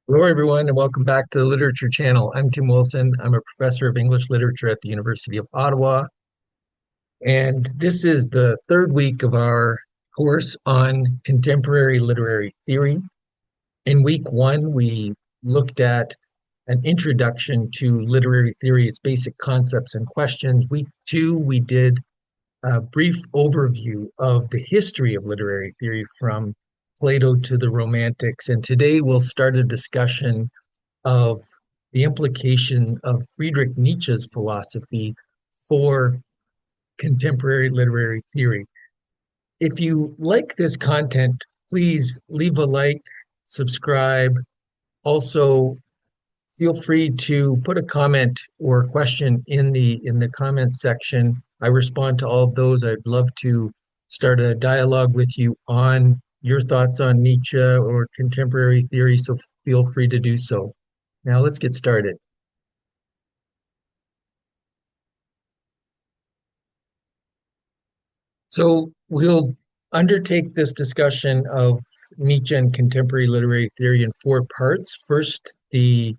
Hello, everyone, and welcome back to the Literature Channel. I'm Tim Wilson. I'm a professor of English literature at the University of Ottawa, and this is the third week of our course on contemporary literary theory. In week one, we looked at an introduction to literary theory, its basic concepts and questions. Week two, we did a brief overview of the history of literary theory from Plato to the Romantics, and today we'll start a discussion of the implication of Friedrich Nietzsche's philosophy for contemporary literary theory. If you like this content, please leave a like, subscribe. Also, feel free to put a comment or a question in the comments section. I respond to all of those. I'd love to start a dialogue with you on your thoughts on Nietzsche or contemporary theory, so feel free to do so. Now let's get started. So we'll undertake this discussion of Nietzsche and contemporary literary theory in four parts. First, the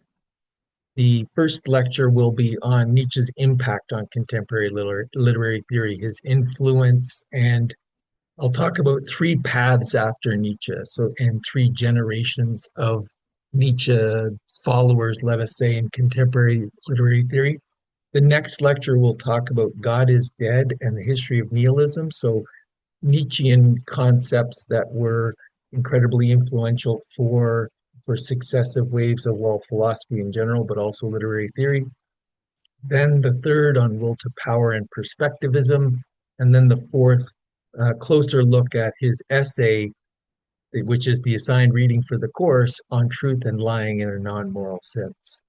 first lecture will be on Nietzsche's impact on contemporary literary theory, his influence, and I'll talk about three paths after Nietzsche, so and three generations of Nietzsche followers, let us say, in contemporary literary theory. The next lecture will talk about God is Dead and the history of nihilism. So Nietzschean concepts that were incredibly influential for successive waves of, well, philosophy in general, but also literary theory. Then the third on will to power and perspectivism, and then the fourth, closer look at his essay, which is the assigned reading for the course on truth and lying in a non-moral sense.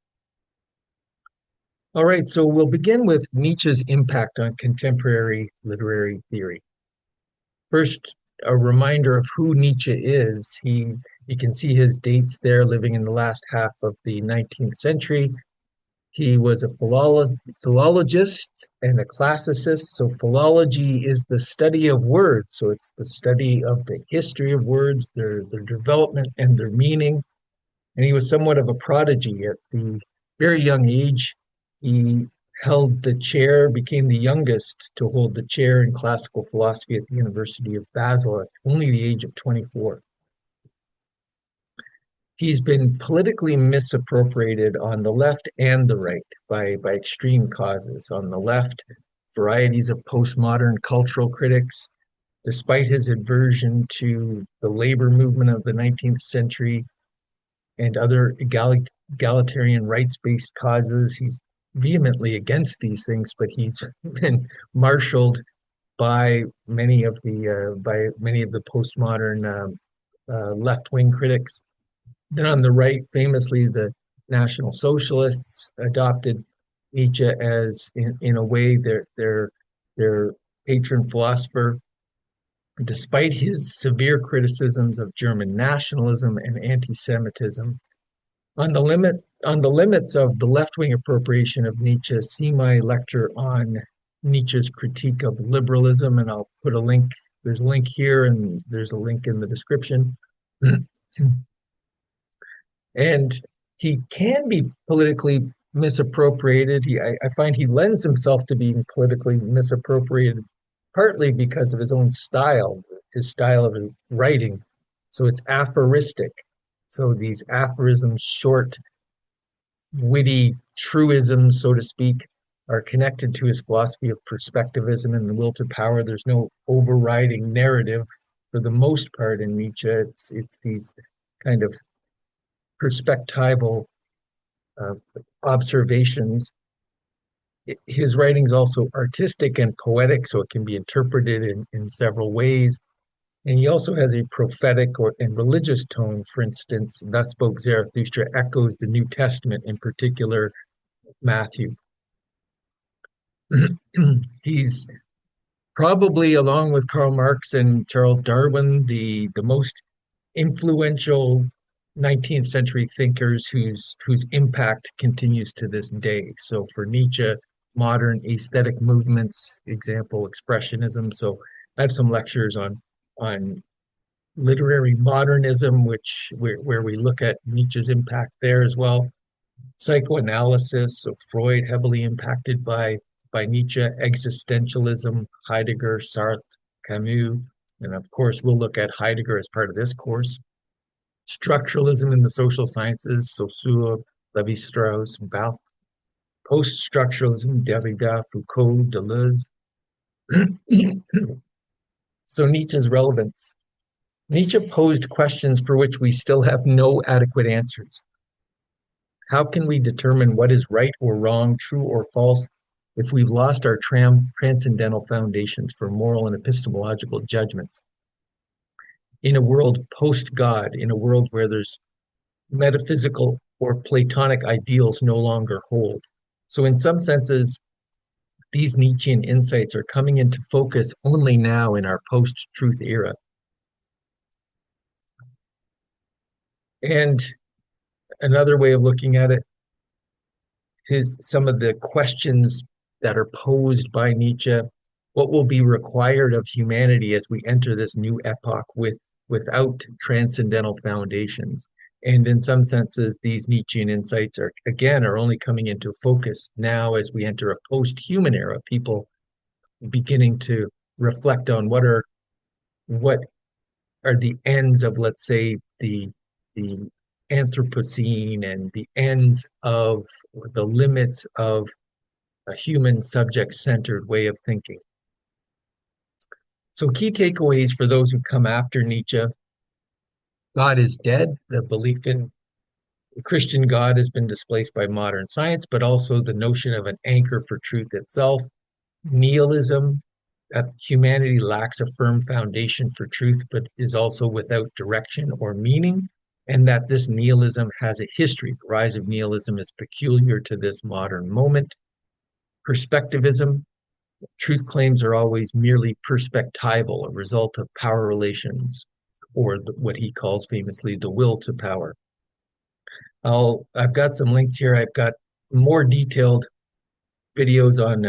All right, so we'll begin with Nietzsche's impact on contemporary literary theory. First, a reminder of who Nietzsche is. You can see his dates there, living in the last half of the 19th century. He was a philologist and a classicist. So philology is the study of words. So it's the study of the history of words, their development and their meaning. And he was somewhat of a prodigy at the very young age. He held the chair, became the youngest to hold the chair in classical philosophy at the University of Basel at only the age of 24. He's been politically misappropriated on the left and the right by extreme causes. On the left, varieties of postmodern cultural critics, despite his aversion to the labor movement of the 19th century and other egalitarian rights-based causes. He's vehemently against these things, but he's been marshaled by many of the postmodern left-wing critics. Then on the right, famously, the National Socialists adopted Nietzsche as, in a way, their patron philosopher, despite his severe criticisms of German nationalism and anti-Semitism. On the limits of the left-wing appropriation of Nietzsche, see my lecture on Nietzsche's critique of liberalism, and I'll put a link. There's a link here, and there's a link in the description. And he can be politically misappropriated. I find he lends himself to being politically misappropriated partly because of his style of writing. So it's aphoristic. So these aphorisms, short, witty truisms, so to speak, are connected to his philosophy of perspectivism and the will to power. There's no overriding narrative for the most part in Nietzsche. It's these kind of perspectival uh, observations. His writing's also artistic and poetic, so it can be interpreted in several ways. And he also has a prophetic and religious tone. For instance, Thus Spoke Zarathustra echoes the New Testament, in particular Matthew. He's probably, along with Karl Marx and Charles Darwin, the most influential 19th century thinkers whose impact continues to this day. So for Nietzsche, modern aesthetic movements, example, expressionism. So I have some lectures on literary modernism, where we look at Nietzsche's impact there as well. Psychoanalysis, so Freud heavily impacted by Nietzsche, existentialism, Heidegger, Sartre, Camus, and of course we'll look at Heidegger as part of this course. Structuralism in the social sciences, Saussure, Levi-Strauss, Barthes. Post-structuralism, Derrida, Foucault, Deleuze. So Nietzsche's relevance. Nietzsche posed questions for which we still have no adequate answers. How can we determine what is right or wrong, true or false, if we've lost our transcendental foundations for moral and epistemological judgments? In a world post-God, in a world where there's metaphysical or Platonic ideals no longer hold. So in some senses, these Nietzschean insights are coming into focus only now in our post-truth era. And another way of looking at it is some of the questions that are posed by Nietzsche. What will be required of humanity as we enter this new epoch without transcendental foundations? And in some senses, these Nietzschean insights are only coming into focus now as we enter a post-human era. People beginning to reflect on what are the ends of, let's say, the Anthropocene and the ends of the limits of a human subject-centered way of thinking. So key takeaways for those who come after Nietzsche: God is dead. The belief in the Christian God has been displaced by modern science, but also the notion of an anchor for truth itself. Nihilism, that humanity lacks a firm foundation for truth, but is also without direction or meaning, and that this nihilism has a history. The rise of nihilism is peculiar to this modern moment. Perspectivism, truth claims are always merely perspectival, a result of power relations, or what he calls famously the will to power. I've got some links here. I've got more detailed videos on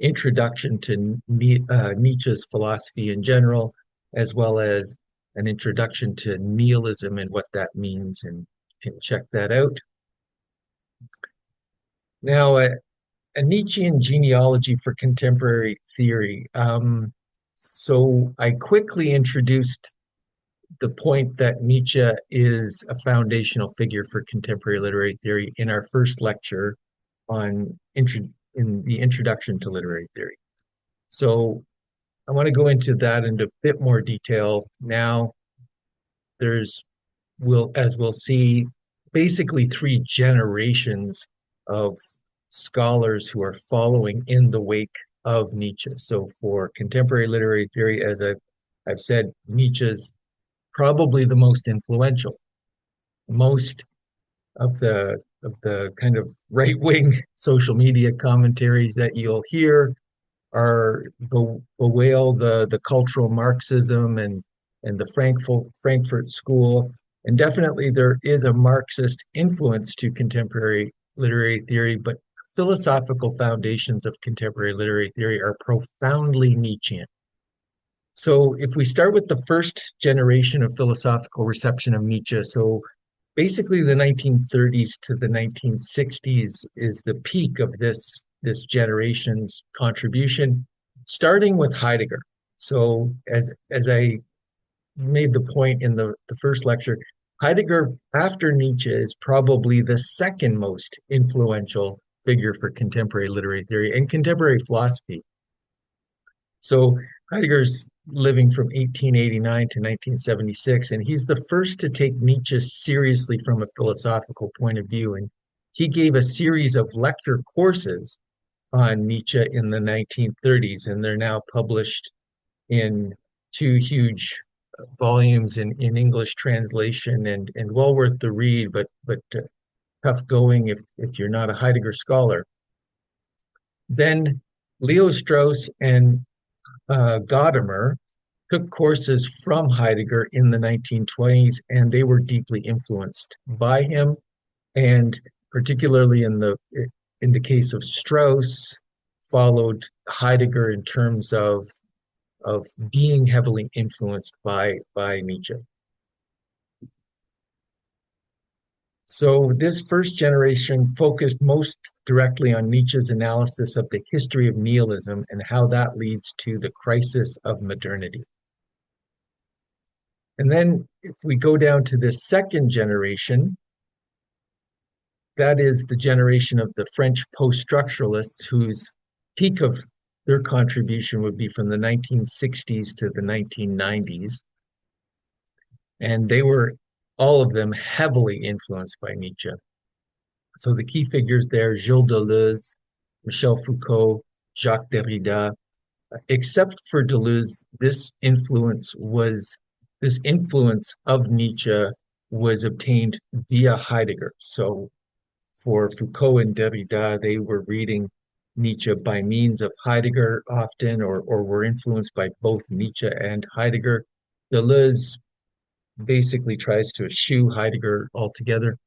introduction to Nietzsche's philosophy in general, as well as an introduction to nihilism and what that means, and you can check that out. Now, a Nietzschean genealogy for contemporary theory. So I quickly introduced the point that Nietzsche is a foundational figure for contemporary literary theory in our first lecture in the introduction to literary theory. So I want to go into that in a bit more detail now. As we'll see, basically three generations of scholars who are following in the wake of Nietzsche. So for contemporary literary theory, as I've said, Nietzsche's probably the most influential. Most of the kind of right-wing social media commentaries that you'll hear bewail the cultural Marxism and the Frankfurt School. And definitely there is a Marxist influence to contemporary literary theory, but philosophical foundations of contemporary literary theory are profoundly Nietzschean. So if we start with the first generation of philosophical reception of Nietzsche, so basically the 1930s to the 1960s is the peak of this generation's contribution, starting with Heidegger. So as I made the point in the first lecture, Heidegger, after Nietzsche, is probably the second most influential figure for contemporary literary theory and contemporary philosophy. So Heidegger's living from 1889 to 1976, and he's the first to take Nietzsche seriously from a philosophical point of view. And he gave a series of lecture courses on Nietzsche in the 1930s, and they're now published in two huge volumes in English translation, and well worth the read, but tough going if you're not a Heidegger scholar. Then Leo Strauss and Gadamer took courses from Heidegger in the 1920s, and they were deeply influenced by him. And particularly in the case of Strauss, followed Heidegger in terms of being heavily influenced by Nietzsche. So this first generation focused most directly on Nietzsche's analysis of the history of nihilism and how that leads to the crisis of modernity. And then if we go down to the second generation, that is the generation of the French post-structuralists whose peak of their contribution would be from the 1960s to the 1990s. And they were, all of them, heavily influenced by Nietzsche. So the key figures there, Gilles Deleuze, Michel Foucault, Jacques Derrida. Except for Deleuze, this influence of Nietzsche was obtained via Heidegger. So for Foucault and Derrida, they were reading Nietzsche by means of Heidegger often, or were influenced by both Nietzsche and Heidegger. Deleuze basically tries to eschew Heidegger altogether.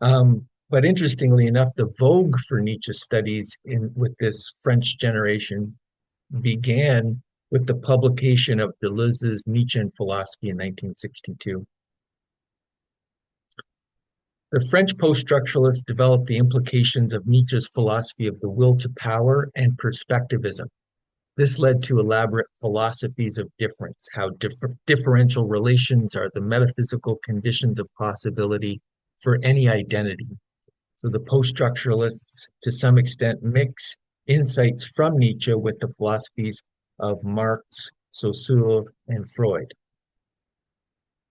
But interestingly enough, the vogue for Nietzsche studies with this French generation began with the publication of Deleuze's Nietzschean philosophy in 1962. The French post-structuralists developed the implications of Nietzsche's philosophy of the will to power and perspectivism. This led to elaborate philosophies of difference, how differential relations are the metaphysical conditions of possibility for any identity. So the post-structuralists, to some extent, mix insights from Nietzsche with the philosophies of Marx, Saussure, and Freud.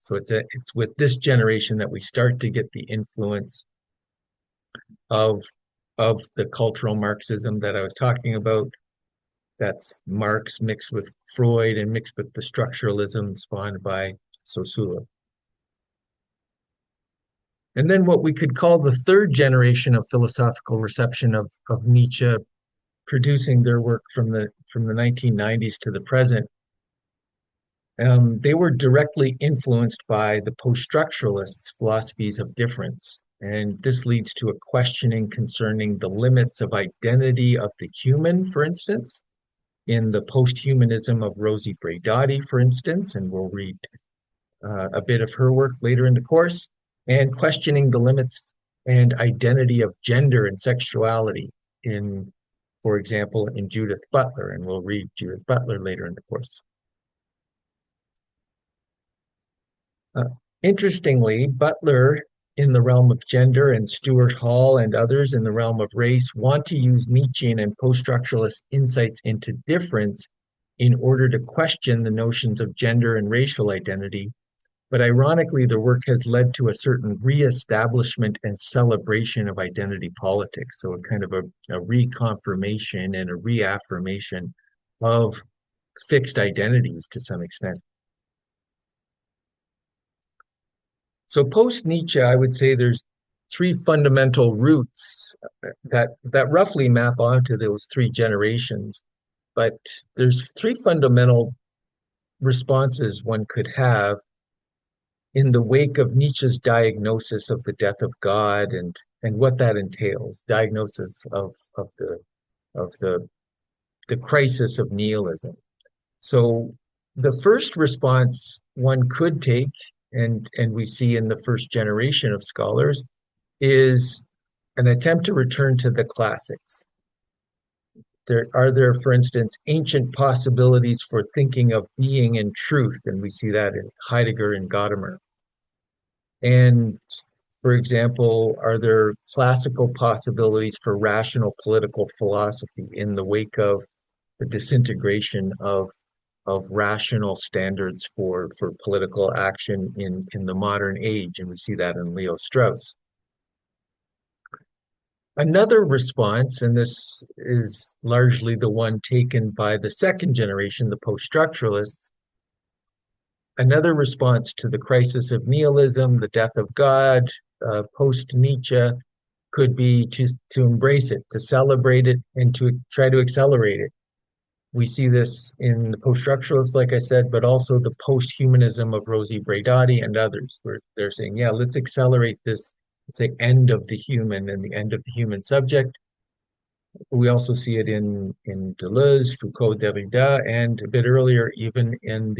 So it's with this generation that we start to get the influence of the cultural Marxism that I was talking about. That's Marx mixed with Freud and mixed with the structuralism spawned by Saussure. And then what we could call the third generation of philosophical reception of Nietzsche, producing their work from the 1990s to the present. They were directly influenced by the post-structuralists' philosophies of difference. And this leads to a questioning concerning the limits of identity of the human, for instance, in the post-humanism of Rosi Braidotti, for instance, and we'll read a bit of her work later in the course, and questioning the limits and identity of gender and sexuality in, for example, in Judith Butler, and we'll read Judith Butler later in the course. Interestingly, Butler in the realm of gender and Stuart Hall and others in the realm of race want to use Nietzschean and post-structuralist insights into difference in order to question the notions of gender and racial identity. But ironically, their work has led to a certain reestablishment and celebration of identity politics. So a kind of a reconfirmation and a reaffirmation of fixed identities to some extent. So post-Nietzsche, I would say there's three fundamental roots that roughly map onto those three generations. But there's three fundamental responses one could have in the wake of Nietzsche's diagnosis of the death of God and what that entails, diagnosis of the crisis of nihilism. So the first response one could take, and we see in the first generation of scholars, is an attempt to return to the classics. There, for instance, ancient possibilities for thinking of being and truth, and we see that in Heidegger and Gadamer. And, for example, are there classical possibilities for rational political philosophy in the wake of the disintegration of rational standards for political action in the modern age? And we see that in Leo Strauss. Another response, and this is largely the one taken by the second generation, the post-structuralists, another response to the crisis of nihilism, the death of God, post-Nietzsche, could be to embrace it, to celebrate it, and to try to accelerate it. We see this in the post-structuralists, like I said, but also the post-humanism of Rosi Braidotti and others, where they're saying, yeah, let's accelerate this, say, end of the human and the end of the human subject. We also see it in Deleuze, Foucault, Derrida, and a bit earlier, even in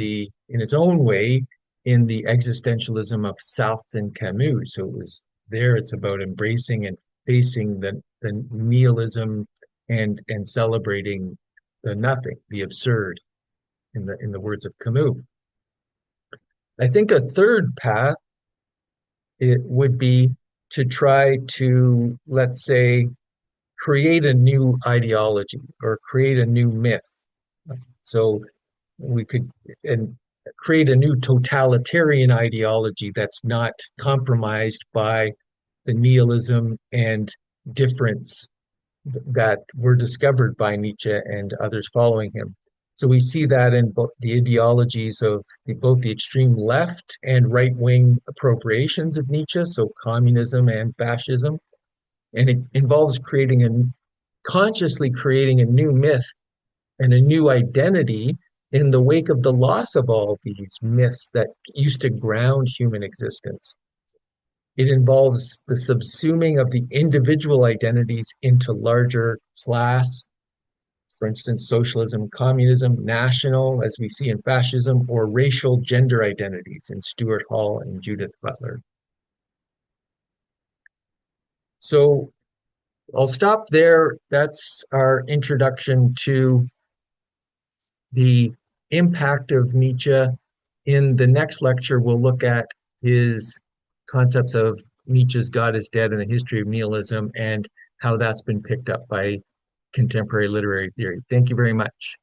its own way, in the existentialism of Sartre and Camus. So it was there, it's about embracing and facing the nihilism and celebrating the nothing, the absurd, in the words of Camus. I think a third path it would be to try to, let's say, create a new ideology or create a new myth. So we could and create a new totalitarian ideology that's not compromised by the nihilism and difference that were discovered by Nietzsche and others following him. So we see that in both the ideologies of both the extreme left and right wing appropriations of Nietzsche, so communism and fascism. And it involves consciously creating a new myth and a new identity in the wake of the loss of all these myths that used to ground human existence. It involves the subsuming of the individual identities into larger class, for instance, socialism, communism, national, as we see in fascism, or racial gender identities in Stuart Hall and Judith Butler. So I'll stop there. That's our introduction to the impact of Nietzsche. In the next lecture, we'll look at his concepts of Nietzsche's God is Dead and the history of nihilism and how that's been picked up by contemporary literary theory. Thank you very much.